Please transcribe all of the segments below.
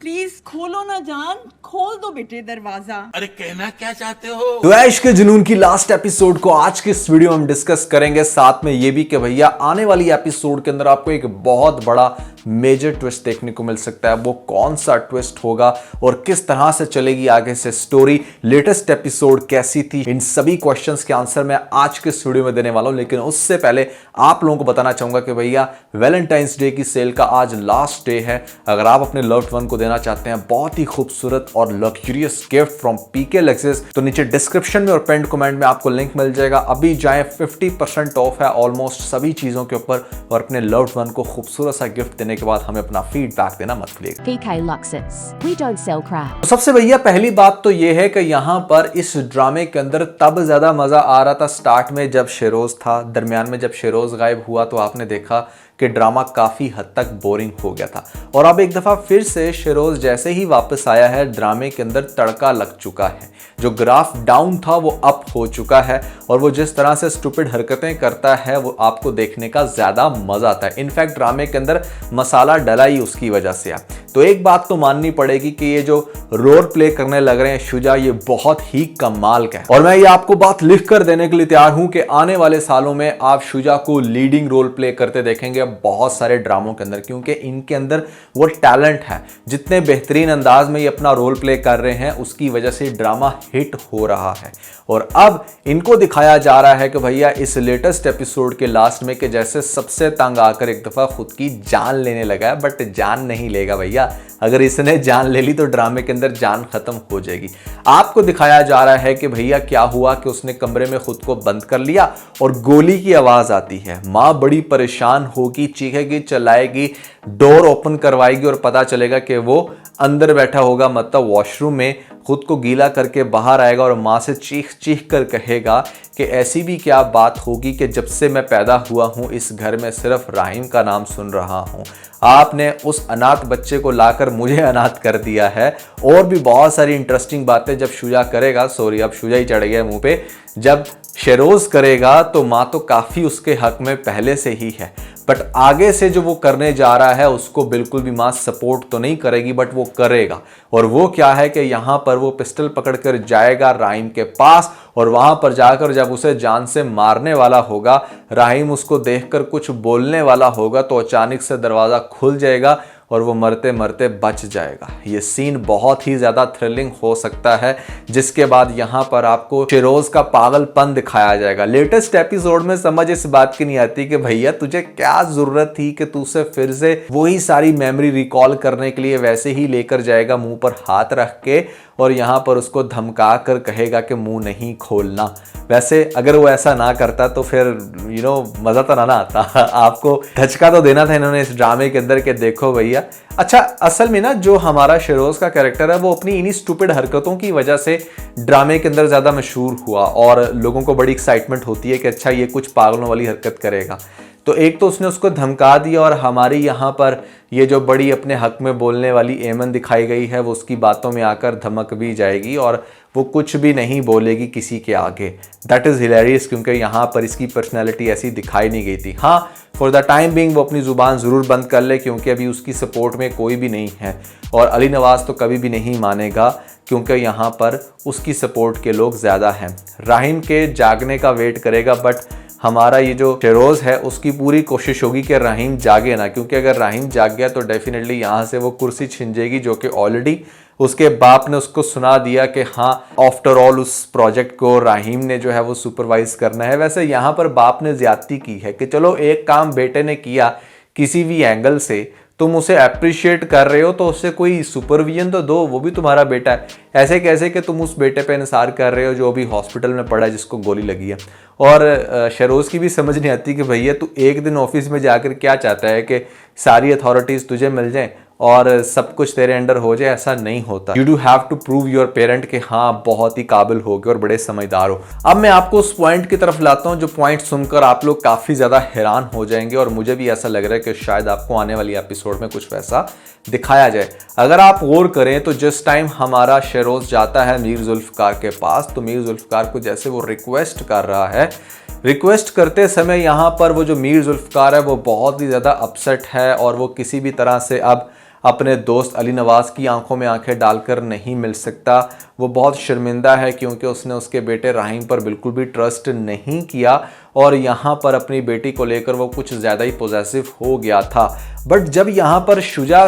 Please खोलो ना जान, खोल दो बेटे दरवाजा। अरे कहना क्या चाहते हो? तो इश्क के जुनून की लास्ट एपिसोड को आज के इस वीडियो में हम डिस्कस करेंगे, साथ में ये भी कि भैया आने वाली एपिसोड के अंदर आपको एक बहुत बड़ा मेजर ट्विस्ट देखने को मिल सकता है। वो कौन सा ट्विस्ट होगा और किस तरह से चलेगी आगे से स्टोरी, लेटेस्ट एपिसोड कैसी थी, इन सभी क्वेश्चंस के आंसर मैं आज के इस वीडियो में देने वाला हूं। लेकिन उससे पहले आप लोगों को बताना चाहूंगा कि भैया वैलेंटाइंस डे की सेल का आज लास्ट डे है। अगर आप अपने लव्ड वन को देना चाहते हैं बहुत ही खूबसूरत और luxurious gift from PK Lexus, तो नीचे डिस्क्रिप्शन में और पिन्ड कमेंट में आपको लिंक मिल जाएगा। अभी जाएं, 50% ऑफ है ऑलमोस्ट सभी चीजों के ऊपर, और अपने लव्ड वन को खूबसूरत सा गिफ्ट देने के बाद हमें अपना फीडबैक देना मत भूलिएगा। PK Luxus. We don't sell crap. तो सबसे भैया पहली बात तो यह है कि यहाँ पर इस ड्रामे के अंदर तब ज्यादा मजा आ रहा था स्टार्ट में जब शेरोज था, दरमियान में जब शेरोज गायब हुआ तो आपने देखा कि ड्रामा काफी हद तक बोरिंग हो गया था। और अब एक दफा फिर से शेरोज जैसे ही वापस आया है, ड्रामे के अंदर तड़का लग चुका है। जो ग्राफ डाउन था वो अप हो चुका है, और वो जिस तरह से स्टूपिड हरकतें करता है वो आपको देखने का ज्यादा मजा आता है। इनफैक्ट ड्रामे के अंदर मसाला डला ही उसकी वजह से है। तो एक बात तो माननी पड़ेगी कि ये जो रोल प्ले करने लग रहे हैं शुजा, ये बहुत ही कमाल का है। और मैं ये आपको बात लिख कर देने के लिए तैयार हूं कि आने वाले सालों में आप शुजा को लीडिंग रोल प्ले करते देखेंगे बहुत सारे ड्रामों के अंदर, क्योंकि इनके अंदर वो टैलेंट है। जितने बेहतरीन अंदाज में ये अपना रोल प्ले कर रहे हैं उसकी वजह से ड्रामा हिट हो रहा है। और अब इनको दिखाया जा रहा है कि भैया इस लेटेस्ट एपिसोड के लास्ट में कि जैसे सबसे तंग आकर एक दफा खुद की जान लेने लगा है, बट जान नहीं लेगा भैया। अगर इसने जान ले ली तो ड्रामे के अंदर जान खत्म हो जाएगी। आपको दिखाया जा रहा है कि भैया क्या हुआ कि उसने कमरे में खुद को बंद कर लिया और गोली की आवाज आती है। माँ बड़ी परेशान होगी, चीखेगी, चिल्लाएगी, डोर ओपन करवाएगी और पता चलेगा कि वो अंदर बैठा होगा, मतलब वॉशरूम में, खुद को गीला करके बाहर आएगा और माँ से चीख चीख कर कहेगा कि ऐसी भी क्या बात होगी कि जब से मैं पैदा हुआ हूँ इस घर में सिर्फ राहिम का नाम सुन रहा हूँ। आपने उस अनाथ बच्चे को लाकर मुझे अनाथ कर दिया है। और भी बहुत सारी इंटरेस्टिंग बातें जब शुजा करेगा, सॉरी अब शुजा ही चढ़ गया मुंह पे, जब शेरोज करेगा तो माँ तो काफ़ी उसके हक में पहले से ही है। बट आगे से जो वो करने जा रहा है उसको बिल्कुल भी माँ सपोर्ट तो नहीं करेगी, बट वो करेगा। और वो क्या है कि यहाँ पर वो पिस्टल पकड़कर जाएगा राहिम के पास, और वहाँ पर जाकर जब उसे जान से मारने वाला होगा, राहिम उसको देखकर कुछ बोलने वाला होगा, तो अचानक से दरवाज़ा खुल जाएगा और वो मरते मरते बच जाएगा। ये सीन बहुत ही ज़्यादा थ्रिलिंग हो सकता है, जिसके बाद यहाँ पर आपको शेरोज का पागलपन दिखाया जाएगा। लेटेस्ट एपिसोड में समझ इस बात की नहीं आती कि भैया तुझे क्या ज़रूरत थी कि तू उसे फिर से वही सारी मेमोरी रिकॉल करने के लिए वैसे ही लेकर जाएगा मुंह पर हाथ रख के, और यहाँ पर उसको धमका कर कहेगा कि मुंह नहीं खोलना। वैसे अगर वो ऐसा ना करता तो फिर मज़ा तो ना आता। आपको धचका तो देना था इन्होंने इस ड्रामे के अंदर कि देखो भैया। अच्छा, असल में ना जो हमारा शेरोज का कैरेक्टर है वो अपनी इन्हीं स्टूपिड हरकतों की वजह से ड्रामे के अंदर ज़्यादा मशहूर हुआ, और लोगों को बड़ी एक्साइटमेंट होती है कि अच्छा ये कुछ पागलों वाली हरकत करेगा। तो एक तो उसने उसको धमका दिया, और हमारी यहाँ पर ये जो बड़ी अपने हक में बोलने वाली एमन दिखाई गई है वो उसकी बातों में आकर धमक भी जाएगी और वो कुछ भी नहीं बोलेगी किसी के आगे। दैट इज़ हिलेरियस, क्योंकि यहाँ पर इसकी पर्सनैलिटी ऐसी दिखाई नहीं गई थी। हाँ, फॉर द टाइम बिंग वो अपनी ज़ुबान ज़रूर बंद कर ले, क्योंकि अभी उसकी सपोर्ट में कोई भी नहीं है, और अली नवाज़ तो कभी भी नहीं मानेगा क्योंकि यहाँ पर उसकी सपोर्ट के लोग ज़्यादा हैं। राहिम के जागने का वेट करेगा, बट हमारा ये जो शेरोज है उसकी पूरी कोशिश होगी कि राहिम जागे ना, क्योंकि अगर राहिम जाग गया तो डेफिनेटली यहाँ से वो कुर्सी छिन जाएगी, जो कि ऑलरेडी उसके बाप ने उसको सुना दिया कि हाँ आफ्टर ऑल उस प्रोजेक्ट को राहिम ने जो है वो सुपरवाइज करना है। वैसे यहाँ पर बाप ने ज्यादती की है कि चलो एक काम बेटे ने किया किसी भी एंगल से, तुम उसे अप्रिशिएट कर रहे हो तो उससे कोई सुपरविजन तो दो, वो भी तुम्हारा बेटा है। ऐसे कैसे कि तुम उस बेटे पे इंसार कर रहे हो जो अभी हॉस्पिटल में पड़ा है, जिसको गोली लगी है। और शेरोज की भी समझ नहीं आती कि भैया तू एक दिन ऑफिस में जाकर क्या चाहता है कि सारी अथॉरिटीज़ तुझे मिल जाएं और सब कुछ तेरे अंडर हो जाए। ऐसा नहीं होता। You do have to prove your parent कि हाँ बहुत ही काबिल हो गए और बड़े समझदार हो। अब मैं आपको उस पॉइंट की तरफ लाता हूँ जो पॉइंट सुनकर आप लोग काफ़ी ज़्यादा हैरान हो जाएंगे, और मुझे भी ऐसा लग रहा है कि शायद आपको आने वाली एपिसोड में कुछ वैसा दिखाया जाए। अगर आप गौर करें तो जिस टाइम हमारा शेरोज जाता है मीर जुल्फकार के पास, तो मीर जुल्फकार को जैसे वो रिक्वेस्ट कर रहा है, रिक्वेस्ट करते समय यहाँ पर वो जो मीर जुल्फकार है वो बहुत ही ज़्यादा अपसेट है, और वो किसी भी तरह से अब अपने दोस्त अली नवाज़ की आंखों में आंखें डालकर नहीं मिल सकता। वो बहुत शर्मिंदा है क्योंकि उसने उसके बेटे राहीम पर बिल्कुल भी ट्रस्ट नहीं किया और यहाँ पर अपनी बेटी को लेकर वो कुछ ज़्यादा ही पॉजेसिव हो गया था। बट जब यहाँ पर शुजा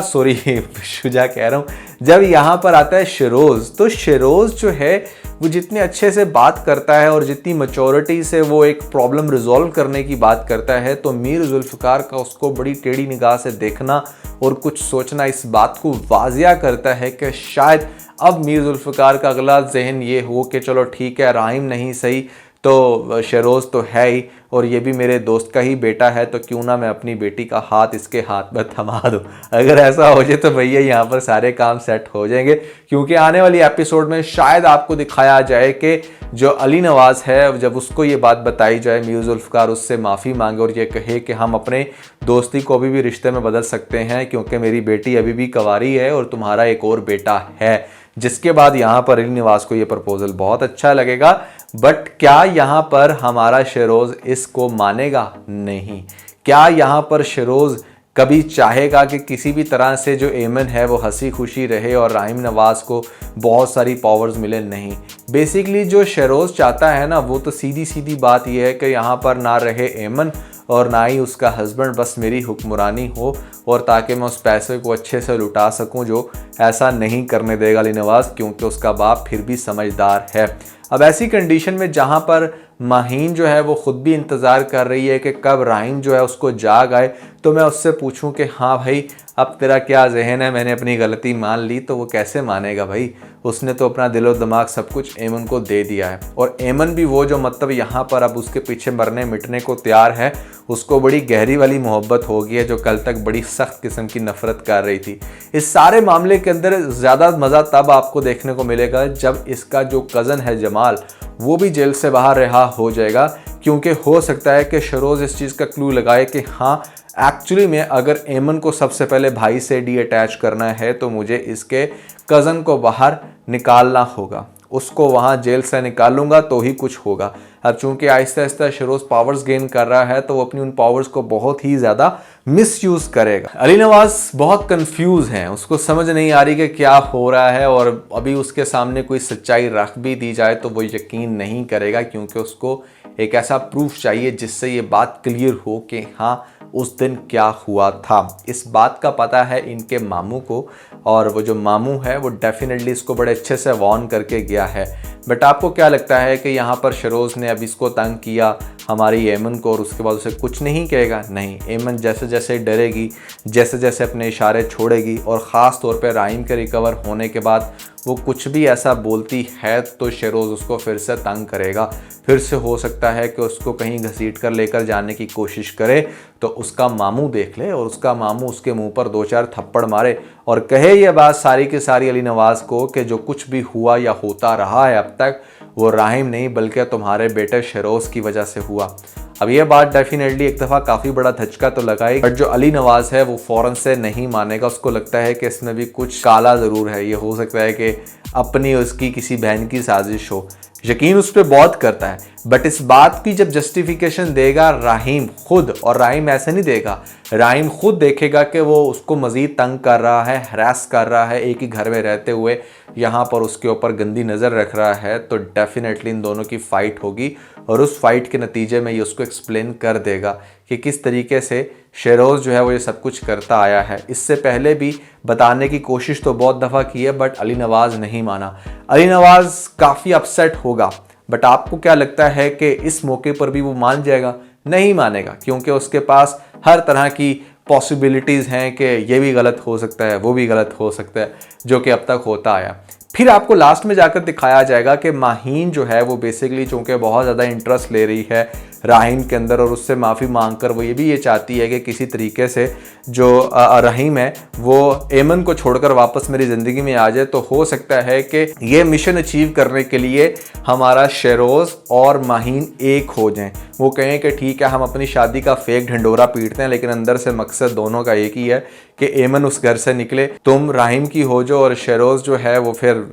कह रहा हूँ, जब यहाँ पर आता है शेरोज़, तो शेरोज़ जो है वो जितने अच्छे से बात करता है और जितनी मैच्योरिटी से वो एक प्रॉब्लम रिजॉल्व करने की बात करता है, तो मीर जुल्फ़िकार का उसको बड़ी टेढ़ी निगाह से देखना और कुछ सोचना इस बात को वाजिया करता है कि शायद अब मीर जुल्फ़िकार का अगला जहन ये हो कि चलो ठीक है, राहीम नहीं सही तो शेरोज़ तो है ही और ये भी मेरे दोस्त का ही बेटा है, तो क्यों ना मैं अपनी बेटी का हाथ इसके हाथ में थमा दूँ। अगर ऐसा हो जाए तो भैया यहाँ पर सारे काम सेट हो जाएंगे, क्योंकि आने वाली एपिसोड में शायद आपको दिखाया जाए कि जो अली नवाज़ है, जब उसको ये बात बताई जाए, मीर जुल्फ़िकार उससे माफ़ी मांगे और ये कहे कि हम अपने दोस्ती को अभी भी रिश्ते में बदल सकते हैं क्योंकि मेरी बेटी अभी भी कंवारी है और तुम्हारा एक और बेटा है। जिसके बाद यहाँ पर अली नवाज़ को ये प्रपोजल बहुत अच्छा लगेगा। बट क्या यहाँ पर हमारा शेरोज़ इसको मानेगा? नहीं। क्या यहाँ पर शेरोज़ कभी चाहेगा कि किसी भी तरह से जो एमन है वो हंसी खुशी रहे और राहीम नवाज़ को बहुत सारी पावर्स मिले? नहीं। बेसिकली जो शेरोज़ चाहता है ना, वो तो सीधी सीधी बात ये है कि यहाँ पर ना रहे एमन और ना ही उसका हस्बैंड, बस मेरी हुक्मरानी हो और ताकि मैं उस पैसे को अच्छे से लुटा सकूं, जो ऐसा नहीं करने देगा अली नवाज़, क्योंकि उसका बाप फिर भी समझदार है। अब ऐसी कंडीशन में जहां पर माहीन जो है वो ख़ुद भी इंतज़ार कर रही है कि कब राहीम जो है उसको जाग आए, तो मैं उससे पूछूं कि हाँ भाई अब तेरा क्या जहन है, मैंने अपनी गलती मान ली, तो वो कैसे मानेगा भाई? उसने तो अपना दिलो दिमाग सब कुछ एमन को दे दिया है और एमन भी वो जो मतलब यहाँ पर अब उसके पीछे मरने मिटने को तैयार है। उसको बड़ी गहरी वाली मोहब्बत हो गई है, जो कल तक बड़ी सख्त किस्म की नफरत कर रही थी। इस सारे मामले के अंदर ज़्यादा मज़ा तब आपको देखने को मिलेगा जब इसका जो कज़न है जमाल, वो भी जेल से बाहर रिहा हो जाएगा, क्योंकि हो सकता है कि शेरोज़ इस चीज़ का क्लू लगाए कि हाँ एक्चुअली में अगर एमन को सबसे पहले भाई से डी अटैच करना है तो मुझे इसके कज़न को बाहर निकालना होगा, उसको वहाँ जेल से निकालूंगा तो ही कुछ होगा। अब चूंकि आहिस्ता आहिस्ता शेरोज़ पावर्स गेन कर रहा है तो वो अपनी उन पावर्स को बहुत ही ज़्यादा मिसयूज़ करेगा। अली नवाज़ बहुत कंफ्यूज हैं, उसको समझ नहीं आ रही कि क्या हो रहा है और अभी उसके सामने कोई सच्चाई रख भी दी जाए तो वो यकीन नहीं करेगा, क्योंकि उसको एक ऐसा प्रूफ चाहिए जिससे ये बात क्लियर हो कि हाँ उस दिन क्या हुआ था। इस बात का पता है इनके मामू को और वो जो मामू है वो डेफिनेटली इसको बड़े अच्छे से वार्न करके गया है। बट आपको क्या लगता है कि यहाँ पर शेरोज़ ने अब इसको तंग किया हमारी एमन को और उसके बाद उसे कुछ नहीं कहेगा? नहीं। एमन जैसे जैसे डरेगी, जैसे जैसे अपने इशारे छोड़ेगी और ख़ास तौर पे राहीम के रिकवर होने के बाद वो कुछ भी ऐसा बोलती है तो शेरोज़ उसको फिर से तंग करेगा। फिर से हो सकता है कि उसको कहीं घसीट कर लेकर जाने की कोशिश करे तो उसका मामू देख ले और उसका मामू उसके मुंह पर 2-4 थप्पड़ मारे और कहे ये बात सारी की सारी अली नवाज़ को कि जो कुछ भी हुआ या होता रहा है अब तक वो राहीम नहीं बल्कि तुम्हारे बेटे शेरोज़ की वजह से हुआ। अब ये बात डेफिनेटली एक दफ़ा काफ़ी बड़ा धचका तो लगाई, बट जो अली नवाज़ है वो फ़ौरन से नहीं मानेगा। उसको लगता है कि इसमें भी कुछ काला ज़रूर है, ये हो सकता है कि अपनी उसकी किसी बहन की साजिश हो। यकीन उस पर बहुत करता है, बट इस बात की जब जस्टिफिकेशन देगा राहीम खुद, और राहीम ऐसे नहीं देगा, राहीम खुद देखेगा कि वो उसको मज़ीद तंग कर रहा है, हरास कर रहा है, एक ही घर में रहते हुए यहाँ पर उसके ऊपर गंदी नज़र रख रहा है, तो डेफिनेटली इन दोनों की फ़ाइट होगी और उस फाइट के नतीजे में ये उसको एक्सप्लेन कर देगा कि किस तरीके से शेरोज़ जो है वो ये सब कुछ करता आया है। इससे पहले भी बताने की कोशिश तो बहुत दफ़ा की है, बट अली नवाज़ नहीं माना। अली नवाज़ काफ़ी अपसेट होगा, बट आपको क्या लगता है कि इस मौके पर भी वो मान जाएगा? नहीं मानेगा, क्योंकि उसके पास हर तरह की पॉसिबिलिटीज़ हैं कि ये भी गलत हो सकता है, वो भी गलत हो सकता है, जो कि अब तक होता आया। फिर आपको लास्ट में जाकर दिखाया जाएगा कि माहीन जो है वो बेसिकली चूँकि बहुत ज़्यादा इंटरेस्ट ले रही है राहीम के अंदर और उससे माफ़ी मांगकर वो ये चाहती है कि किसी तरीके से जो रहीम है वो एमन को छोड़कर वापस मेरी ज़िंदगी में आ जाए। तो हो सकता है कि ये मिशन अचीव करने के लिए हमारा शेरोज़ और माहीन एक हो जाएं। वो कहें कि ठीक है हम अपनी शादी का फेक ढंडोरा पीटते हैं, लेकिन अंदर से मकसद दोनों का एक ही है कि एमन उस घर से निकले, तुम राहीम की हो जाओ और शेरोज़ जो है वो फिर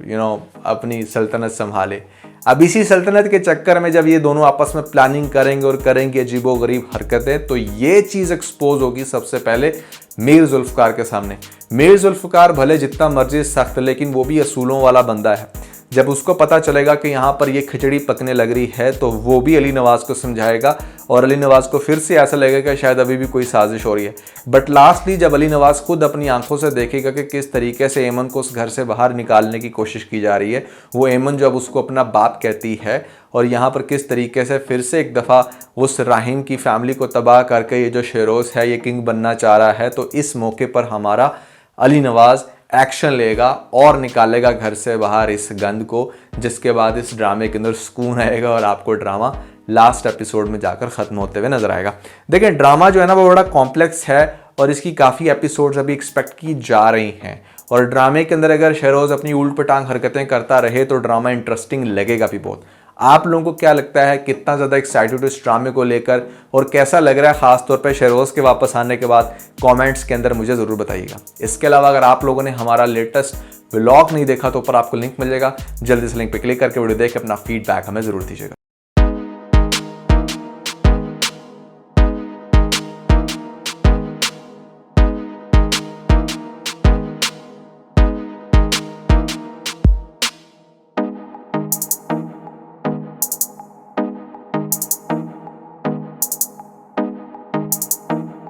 अपनी सल्तनत संभाले। अब इसी सल्तनत के चक्कर में जब ये दोनों आपस में प्लानिंग करेंगे और करेंगे अजीबोगरीब हरकतें, तो ये चीज़ एक्सपोज होगी सबसे पहले मीर जुल्फ़कार के सामने। मीर जुल्फ़कार भले जितना मर्जी सख्त, लेकिन वो भी असूलों वाला बंदा है। जब उसको पता चलेगा कि यहाँ पर ये खिचड़ी पकने लग रही है, तो वो भी अली नवाज़ को समझाएगा और अली नवाज़ को फिर से ऐसा लगेगा कि शायद अभी भी कोई साजिश हो रही है। बट लास्टली जब अली नवाज़ खुद अपनी आंखों से देखेगा कि किस तरीके से एमन को उस घर से बाहर निकालने की कोशिश की जा रही है, वो एमन जब उसको अपना बाप कहती है, और यहाँ पर किस तरीके से फिर से एक दफ़ा उस राहिम की फैमिली को तबाह करके ये जो शेरोज़ है ये किंग बनना चाह रहा है, तो इस मौके पर हमारा अली नवाज़ एक्शन लेगा और निकालेगा घर से बाहर इस गंद को, जिसके बाद इस ड्रामे के अंदर सुकून आएगा और आपको ड्रामा लास्ट एपिसोड में जाकर ख़त्म होते हुए नजर आएगा। देखें, ड्रामा जो है ना वो बड़ा कॉम्प्लेक्स है और इसकी काफ़ी एपिसोड्स अभी एक्सपेक्ट की जा रही हैं, और ड्रामे के अंदर अगर शेरोज़ अपनी उल्ट पटांग हरकतें करता रहे तो ड्रामा इंटरेस्टिंग लगेगा भी बहुत। आप लोगों को क्या लगता है, कितना ज़्यादा एक्साइटेड इस ड्रामे को लेकर, और कैसा लग रहा है ख़ास तौर पे शेरोज़ के वापस आने के बाद, कमेंट्स के अंदर मुझे ज़रूर बताइएगा। इसके अलावा अगर आप लोगों ने हमारा लेटेस्ट व्लॉग नहीं देखा तो ऊपर आपको लिंक मिल जाएगा, जल्दी से लिंक पे क्लिक करके वीडियो देख के अपना फीडबैक हमें ज़रूर दीजिएगा।